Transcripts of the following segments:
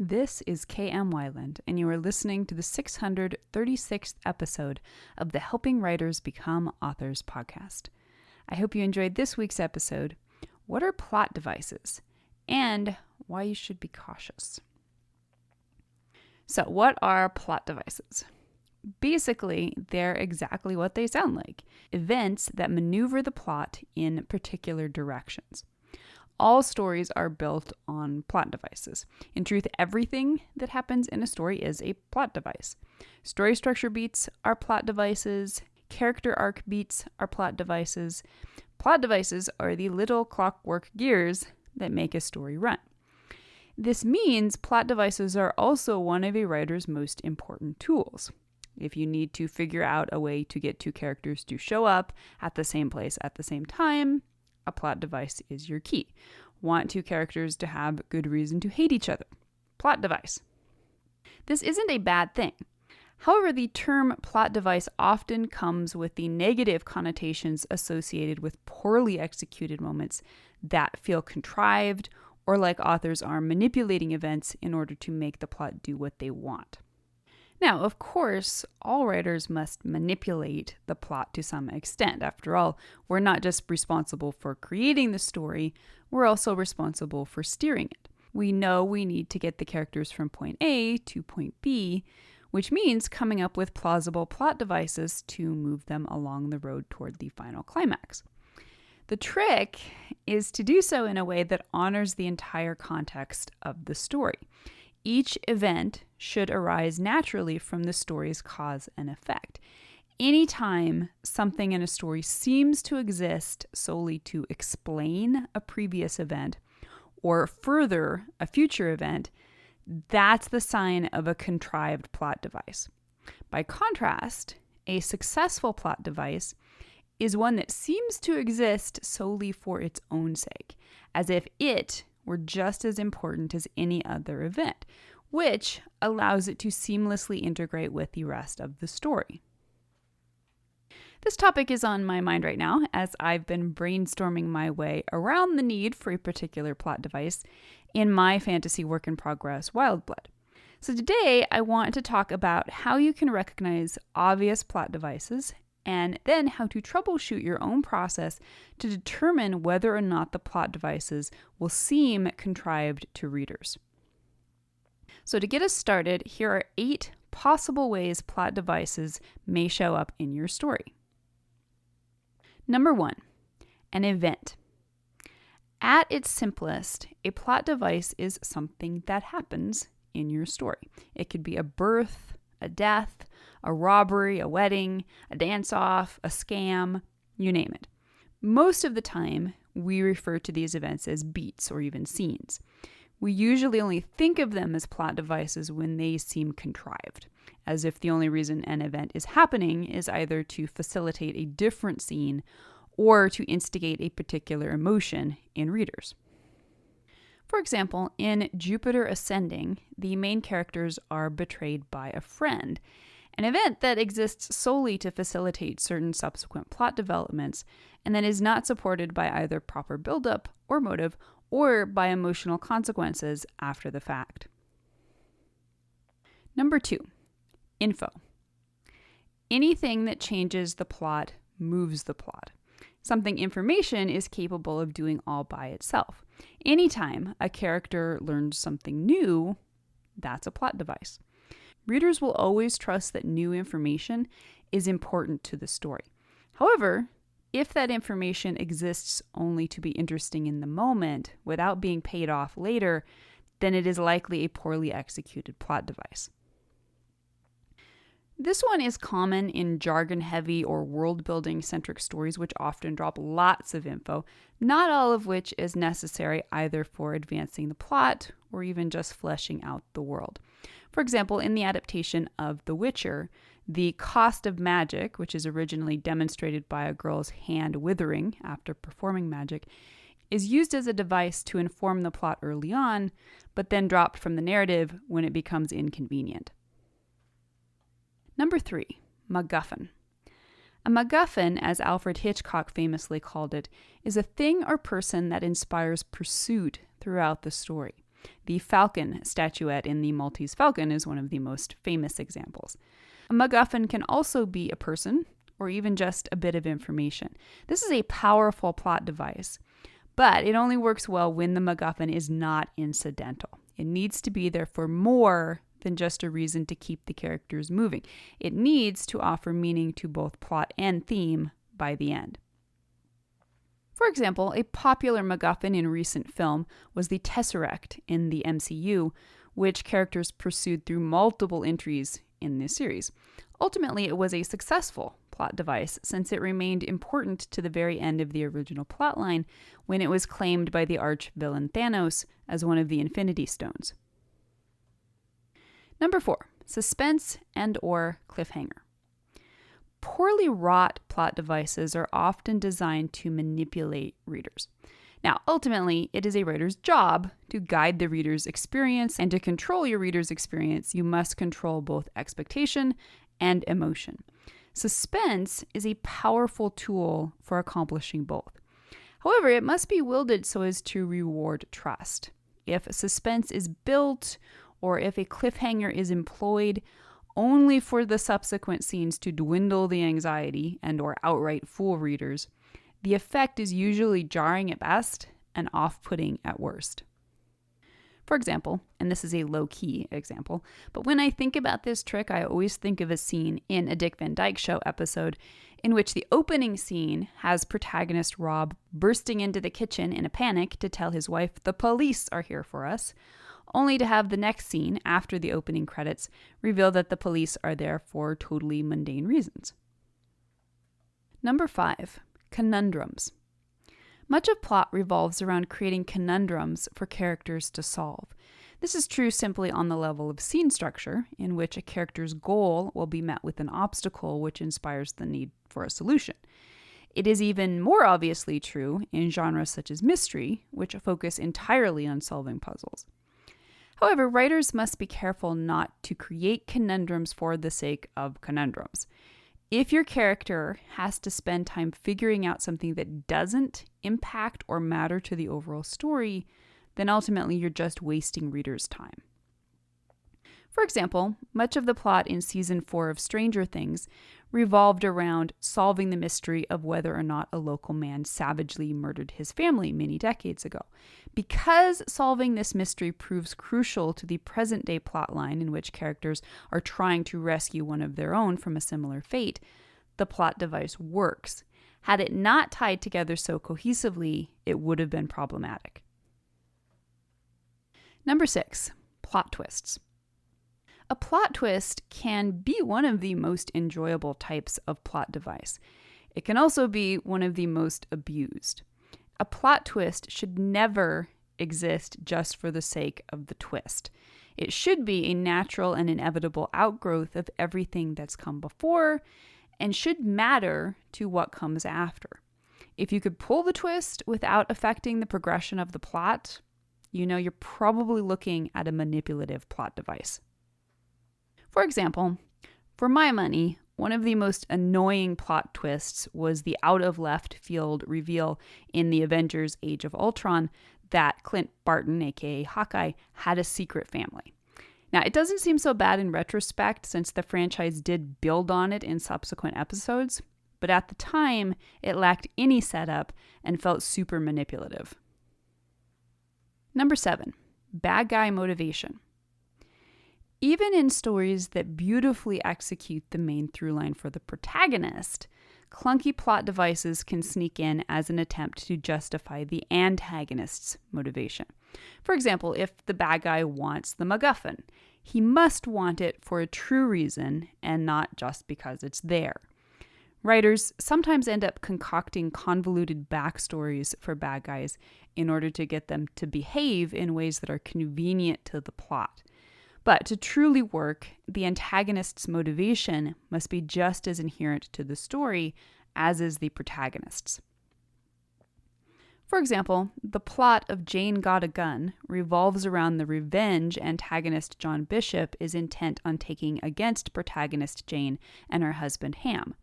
This is K.M. Weiland, and you are listening to the 636th episode of the Helping Writers Become Authors podcast. I hope you enjoyed this week's episode. What are plot devices? And why you should be cautious. So, what are plot devices? Basically, they're exactly what they sound like. Events that maneuver the plot in particular directions. All stories are built on plot devices. In truth, everything that happens in a story is a plot device. Story structure beats are plot devices. Character arc beats are plot devices. Plot devices are the little clockwork gears that make a story run. This means plot devices are also one of a writer's most important tools. If you need to figure out a way to get two characters to show up at the same place at the same time, a plot device is your key. Want two characters to have good reason to hate each other. Plot device. This isn't a bad thing. However, the term plot device often comes with the negative connotations associated with poorly executed moments that feel contrived or like authors are manipulating events in order to make the plot do what they want. Now, of course, all writers must manipulate the plot to some extent. After all, we're not just responsible for creating the story, we're also responsible for steering it. We know we need to get the characters from point A to point B, which means coming up with plausible plot devices to move them along the road toward the final climax. The trick is to do so in a way that honors the entire context of the story. Each event should arise naturally from the story's cause and effect. Anytime something in a story seems to exist solely to explain a previous event or further a future event, that's the sign of a contrived plot device. By contrast, a successful plot device is one that seems to exist solely for its own sake, as if it were just as important as any other event, which allows it to seamlessly integrate with the rest of the story. This topic is on my mind right now as I've been brainstorming my way around the need for a particular plot device in my fantasy work in progress, Wildblood. So today I want to talk about how you can recognize obvious plot devices and then how to troubleshoot your own process to determine whether or not the plot devices will seem contrived to readers. So to get us started, here are 8 possible ways plot devices may show up in your story. Number 1, an event. At its simplest, a plot device is something that happens in your story. It could be a birth, a death, a robbery, a wedding, a dance-off, a scam, you name it. Most of the time, we refer to these events as beats or even scenes. We usually only think of them as plot devices when they seem contrived, as if the only reason an event is happening is either to facilitate a different scene or to instigate a particular emotion in readers. For example, in Jupiter Ascending, the main characters are betrayed by a friend, an event that exists solely to facilitate certain subsequent plot developments and that is not supported by either proper buildup or motive or by emotional consequences after the fact. Number 2, info. Anything that changes the plot moves the plot. Something information is capable of doing all by itself. Anytime a character learns something new, that's a plot device. Readers will always trust that new information is important to the story. However, if that information exists only to be interesting in the moment without being paid off later, then it is likely a poorly executed plot device. This one is common in jargon-heavy or world-building centric stories which often drop lots of info, not all of which is necessary either for advancing the plot or even just fleshing out the world. For example, in the adaptation of The Witcher, the cost of magic, which is originally demonstrated by a girl's hand withering after performing magic, is used as a device to inform the plot early on, but then dropped from the narrative when it becomes inconvenient. Number 3, MacGuffin. A MacGuffin, as Alfred Hitchcock famously called it, is a thing or person that inspires pursuit throughout the story. The Falcon statuette in the Maltese Falcon is one of the most famous examples. A MacGuffin can also be a person or even just a bit of information. This is a powerful plot device, but it only works well when the MacGuffin is not incidental. It needs to be there for more than just a reason to keep the characters moving. It needs to offer meaning to both plot and theme by the end. For example, a popular MacGuffin in recent film was the Tesseract in the MCU, which characters pursued through multiple entries in this series. Ultimately, it was a successful plot device since it remained important to the very end of the original plotline when it was claimed by the arch-villain Thanos as one of the Infinity Stones. Number 4, suspense and/or cliffhanger. Poorly wrought plot devices are often designed to manipulate readers. Now, ultimately, it is a writer's job to guide the reader's experience, and to control your reader's experience, you must control both expectation and emotion. Suspense is a powerful tool for accomplishing both. However, it must be wielded so as to reward trust. If suspense is built, or if a cliffhanger is employed only for the subsequent scenes to dwindle the anxiety and/or outright fool readers, the effect is usually jarring at best and off-putting at worst. For example, and this is a low-key example, but when I think about this trick, I always think of a scene in a Dick Van Dyke Show episode in which the opening scene has protagonist Rob bursting into the kitchen in a panic to tell his wife, "The police are here for us," only to have the next scene, after the opening credits, reveal that the police are there for totally mundane reasons. Number 5, conundrums. Much of plot revolves around creating conundrums for characters to solve. This is true simply on the level of scene structure, in which a character's goal will be met with an obstacle which inspires the need for a solution. It is even more obviously true in genres such as mystery, which focus entirely on solving puzzles. However, writers must be careful not to create conundrums for the sake of conundrums. If your character has to spend time figuring out something that doesn't impact or matter to the overall story, then ultimately you're just wasting readers' time. For example, much of the plot in season 4 of Stranger Things revolved around solving the mystery of whether or not a local man savagely murdered his family many decades ago. Because solving this mystery proves crucial to the present-day plotline in which characters are trying to rescue one of their own from a similar fate, the plot device works. Had it not tied together so cohesively, it would have been problematic. Number 6, plot twists. A plot twist can be one of the most enjoyable types of plot device. It can also be one of the most abused. A plot twist should never exist just for the sake of the twist. It should be a natural and inevitable outgrowth of everything that's come before, and should matter to what comes after. If you could pull the twist without affecting the progression of the plot, you know you're probably looking at a manipulative plot device. For example, for my money, one of the most annoying plot twists was the out-of-left field reveal in the Avengers Age of Ultron that Clint Barton, aka Hawkeye, had a secret family. Now, it doesn't seem so bad in retrospect since the franchise did build on it in subsequent episodes, but at the time, it lacked any setup and felt super manipulative. Number 7, bad guy motivation. Even in stories that beautifully execute the main through line for the protagonist, clunky plot devices can sneak in as an attempt to justify the antagonist's motivation. For example, if the bad guy wants the MacGuffin, he must want it for a true reason and not just because it's there. Writers sometimes end up concocting convoluted backstories for bad guys in order to get them to behave in ways that are convenient to the plot. But to truly work, the antagonist's motivation must be just as inherent to the story as is the protagonist's. For example, the plot of Jane Got a Gun revolves around the revenge antagonist John Bishop is intent on taking against protagonist Jane and her husband Ham.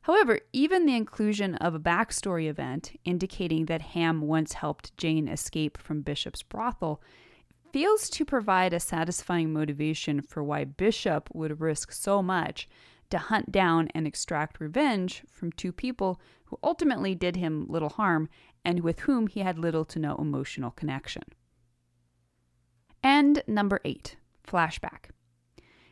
However, even the inclusion of a backstory event indicating that Ham once helped Jane escape from Bishop's brothel fails to provide a satisfying motivation for why Bishop would risk so much to hunt down and extract revenge from two people who ultimately did him little harm and with whom he had little to no emotional connection. And number 8, flashback.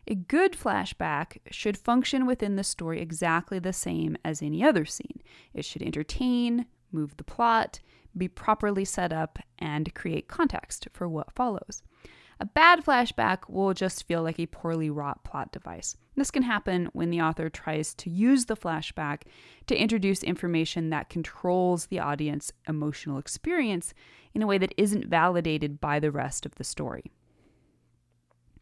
A good flashback should function within the story exactly the same as any other scene. It should entertain, move the plot, be properly set up, and create context for what follows. A bad flashback will just feel like a poorly wrought plot device. This can happen when the author tries to use the flashback to introduce information that controls the audience's emotional experience in a way that isn't validated by the rest of the story.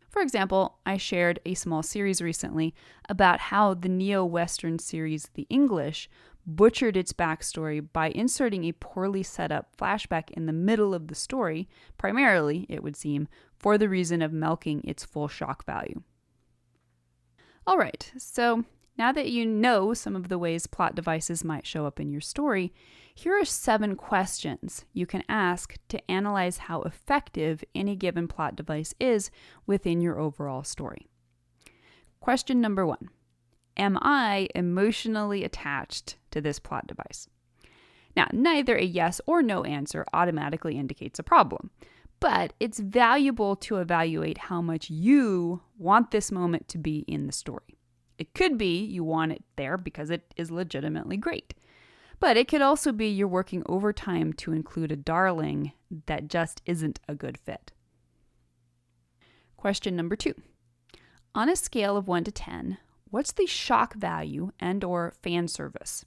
For example, I shared a small series recently about how the neo-Western series The English butchered its backstory by inserting a poorly set up flashback in the middle of the story, primarily, it would seem, for the reason of milking its full shock value. All right, so now that you know some of the ways plot devices might show up in your story, here are 7 questions you can ask to analyze how effective any given plot device is within your overall story. Question number 1. Am I emotionally attached to this plot device? Now, neither a yes or no answer automatically indicates a problem, but it's valuable to evaluate how much you want this moment to be in the story. It could be you want it there because it is legitimately great, but it could also be you're working overtime to include a darling that just isn't a good fit. Question number 2. On a scale of 1 to 10, what's the shock value and/or fan service?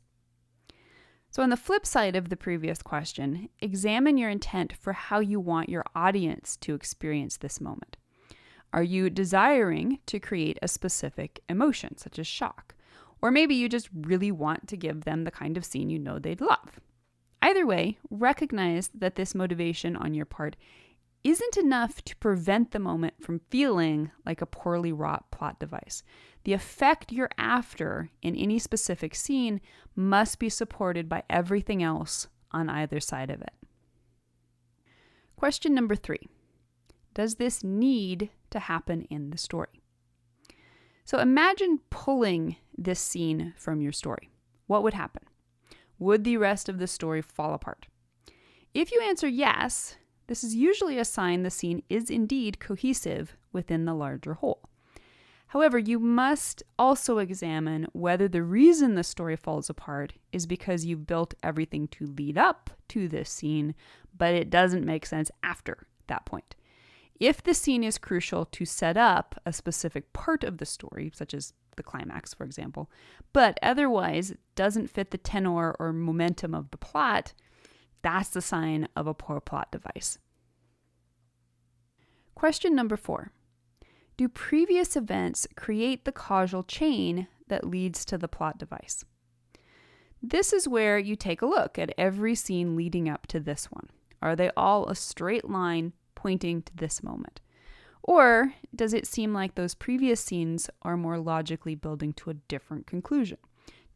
So on the flip side of the previous question, examine your intent for how you want your audience to experience this moment. Are you desiring to create a specific emotion, such as shock? Or maybe you just really want to give them the kind of scene you know they'd love. Either way, recognize that this motivation on your part isn't enough to prevent the moment from feeling like a poorly wrought plot device. The effect you're after in any specific scene must be supported by everything else on either side of it. Question number 3. Does this need to happen in the story? So imagine pulling this scene from your story. What would happen? Would the rest of the story fall apart? If you answer yes, this is usually a sign the scene is indeed cohesive within the larger whole. However, you must also examine whether the reason the story falls apart is because you've built everything to lead up to this scene, but it doesn't make sense after that point. If the scene is crucial to set up a specific part of the story, such as the climax, for example, but otherwise doesn't fit the tenor or momentum of the plot, that's the sign of a poor plot device. Question number 4. Do previous events create the causal chain that leads to the plot device? This is where you take a look at every scene leading up to this one. Are they all a straight line pointing to this moment? Or does it seem like those previous scenes are more logically building to a different conclusion?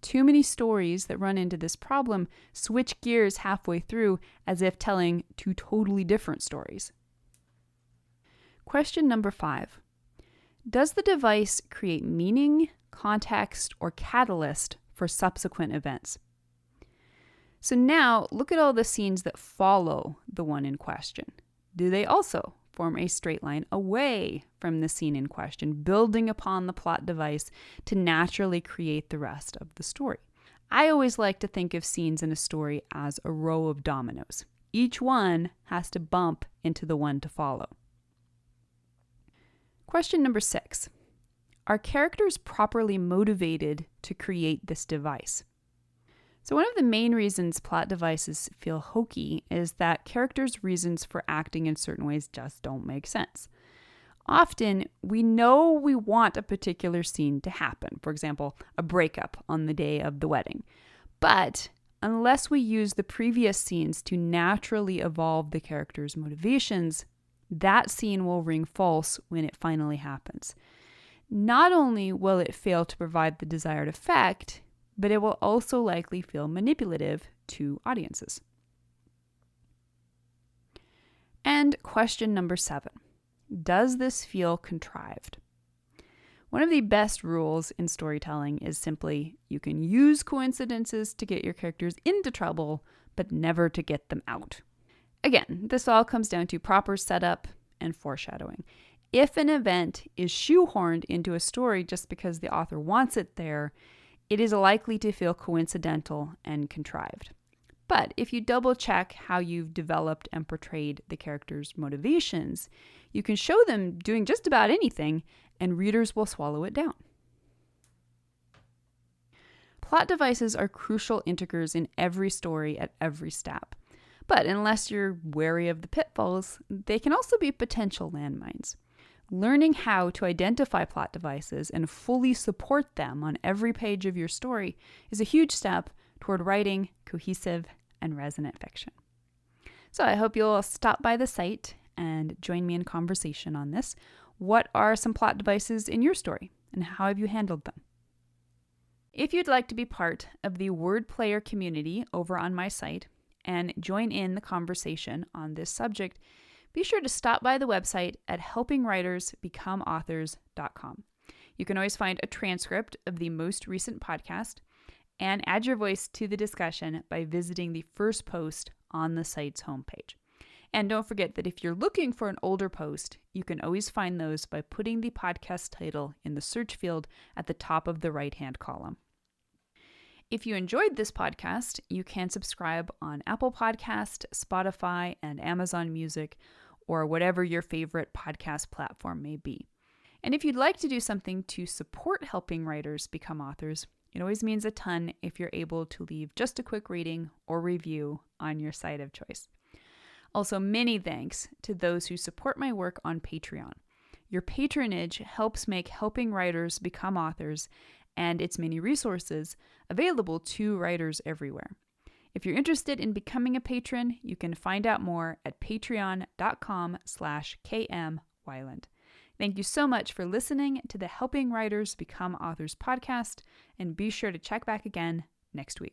Too many stories that run into this problem switch gears halfway through as if telling 2 totally different stories. Question number 5. Does the device create meaning, context, or catalyst for subsequent events? So now look at all the scenes that follow the one in question. Do they also form a straight line away from the scene in question, building upon the plot device to naturally create the rest of the story? I always like to think of scenes in a story as a row of dominoes. Each one has to bump into the one to follow. Question number 6. Are characters properly motivated to create this device? So one of the main reasons plot devices feel hokey is that characters' reasons for acting in certain ways just don't make sense. Often, we know we want a particular scene to happen, for example, a breakup on the day of the wedding. But unless we use the previous scenes to naturally evolve the character's motivations, that scene will ring false when it finally happens. Not only will it fail to provide the desired effect, but it will also likely feel manipulative to audiences. And question number 7. Does this feel contrived? One of the best rules in storytelling is simply you can use coincidences to get your characters into trouble, but never to get them out. Again, this all comes down to proper setup and foreshadowing. If an event is shoehorned into a story just because the author wants it there, it is likely to feel coincidental and contrived. But if you double check how you've developed and portrayed the characters' motivations, you can show them doing just about anything, and readers will swallow it down. Plot devices are crucial integers in every story at every step. But unless you're wary of the pitfalls, they can also be potential landmines. Learning how to identify plot devices and fully support them on every page of your story is a huge step toward writing cohesive and resonant fiction. So I hope you'll stop by the site and join me in conversation on this. What are some plot devices in your story, and how have you handled them? If you'd like to be part of the word player community over on my site and join in the conversation on this subject, be sure to stop by the website at helpingwritersbecomeauthors.com. You can always find a transcript of the most recent podcast and add your voice to the discussion by visiting the first post on the site's homepage. And don't forget that if you're looking for an older post, you can always find those by putting the podcast title in the search field at the top of the right-hand column. If you enjoyed this podcast, you can subscribe on Apple Podcast, Spotify, and Amazon Music, or whatever your favorite podcast platform may be. And if you'd like to do something to support helping writers become authors, it always means a ton if you're able to leave just a quick rating or review on your site of choice. Also, many thanks to those who support my work on Patreon. Your patronage helps make helping writers become authors and its many resources available to writers everywhere. If you're interested in becoming a patron, you can find out more at patreon.com/kmweiland. Thank you so much for listening to the Helping Writers Become Authors podcast, and be sure to check back again next week.